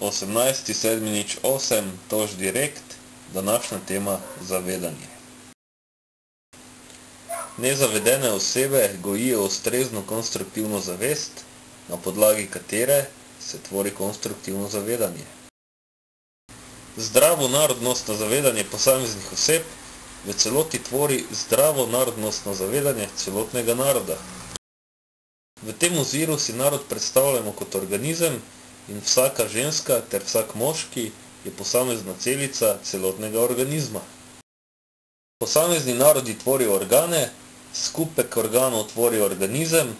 18.7.8 Tož direkt, današnja tema zavedanje. Nezavedene osebe gojijo ustrezno konstruktivno zavest, na podlagi katere se tvori konstruktivno zavedanje. Zdravo narodnostno zavedanje posameznih oseb v celoti tvori zdravo narodnostno zavedanje celotnega naroda. V tem oziru si narod predstavljamo kot organizem in vsaka ženska ter vsak moški je posamezna celica celotnega organizma. Posamezni narodi tvorijo organe, skupek organov tvori organizem,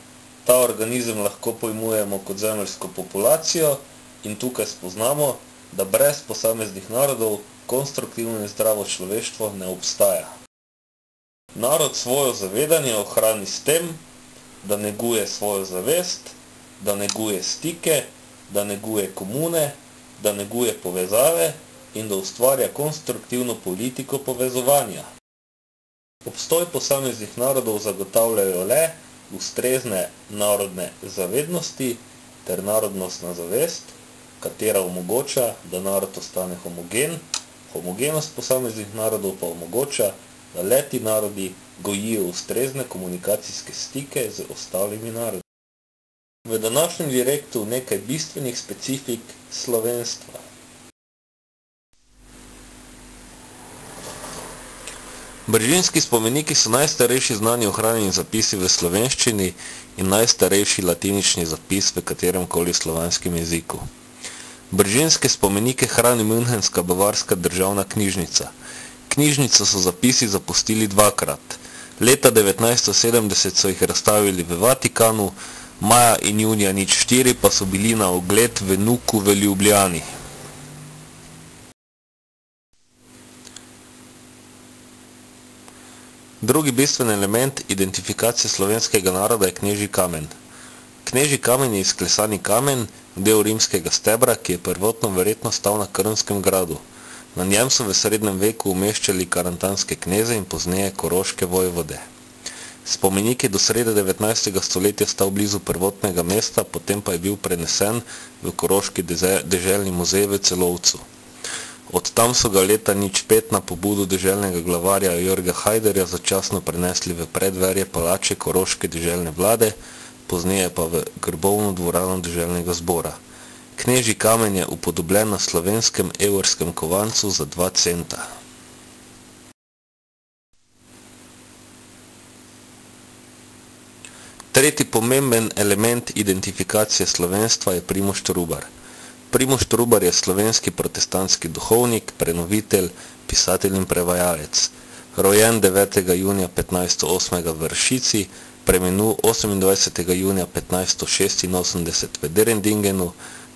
ta organizem lahko pojmujemo kot zemeljsko populacijo in tukaj spoznamo, da brez posameznih narodov konstruktivno in zdravo človeštvo ne obstaja. Narod svojo zavedanje ohrani s tem, da neguje svojo zavest, da neguje stike, da neguje komune, da neguje povezave in da ustvarja konstruktivno politiko povezovanja. Obstoj posameznih narodov zagotavljajo le ustrezne narodne zavednosti ter narodnostna zavest, katera omogoča, da narod ostane homogen, homogenost posameznih narodov pa omogoča, da le-ti narodi gojijo ustrezne komunikacijske stike z ostalimi narodi. V današnjem direktu nekaj bistvenih specifik slovenstva. Bržinski spomeniki so najstarejši znani ohranjeni zapisi v slovenščini in najstarejši latinični zapis v kateremkoli slovanskem jeziku. Bržinske spomenike hrani Münchenska bavarska državna knjižnica. Knjižnico so zapisi zapustili dvakrat. Leta 1970 so jih razstavili v Vatikanu, maja in junija 2004 pa so bili na ogled v Nuku v Ljubljani. Drugi bistven element identifikacije slovenskega naroda je knežji kamen. Knežji kamen je izklesani kamen, del rimskega stebra, ki je prvotno verjetno stal na Krnskem gradu. Na njem so v srednjem veku umeščali karantanske kneze in pozneje koroške vojvode. Spomenik je do srede 19. stoletja stal blizu prvotnega mesta, potem pa je bil prenesen v koroški deželni muzej v Celovcu. Od tam so ga leta 2005 na pobudo deželnega glavarja Jurga Hajderja začasno prenesli v predverje palače koroške deželne vlade, pozneje pa v grbovno dvorano deželnega zbora. Knežji kamen je upodobljen na slovenskem evrskem kovancu za 2 centa. Tretji pomemben element identifikacije slovenstva je Primož Trubar. Primož Trubar je slovenski protestantski duhovnik, prenovitelj, pisatelj in prevajalec. Rojen 9. junija 1508 v Ršici, preminul 28. junija 1586 v Derendingenu,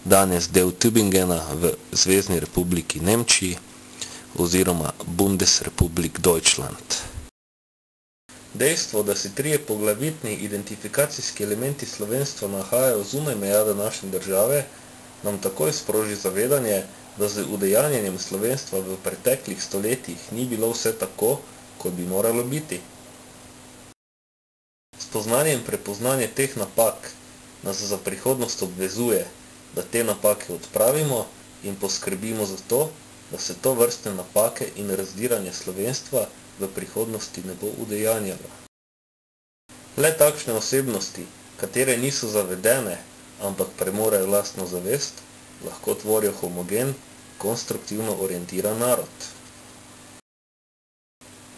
danes del Tübingena v Zvezni republiki Nemčiji oziroma Bundesrepublik Deutschland. Dejstvo, da se trije poglavitni identifikacijski elementi slovenstva nahajajo zunaj meja današnje države, nam takoj sproži zavedanje, da z udejanjenjem slovenstva v preteklih stoletjih ni bilo vse tako, kot bi moralo biti. Spoznanje in prepoznanje teh napak nas za prihodnost obvezuje, da te napake odpravimo in poskrbimo za to, da se to vrstne napake in razdiranje slovenstva v prihodnosti ne bo udejanjalo. Le takšne osebnosti, katere niso zavedene, ampak premorejo lastno zavest, lahko tvorijo homogen, konstruktivno orientiran narod.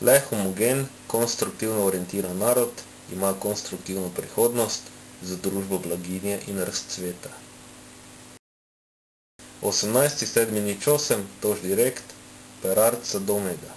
Le homogen, konstruktivno orientiran narod ima konstruktivno prihodnost za družbo blaginje in razcveta. 18.7.8 Tož direkt, Perarca Domega.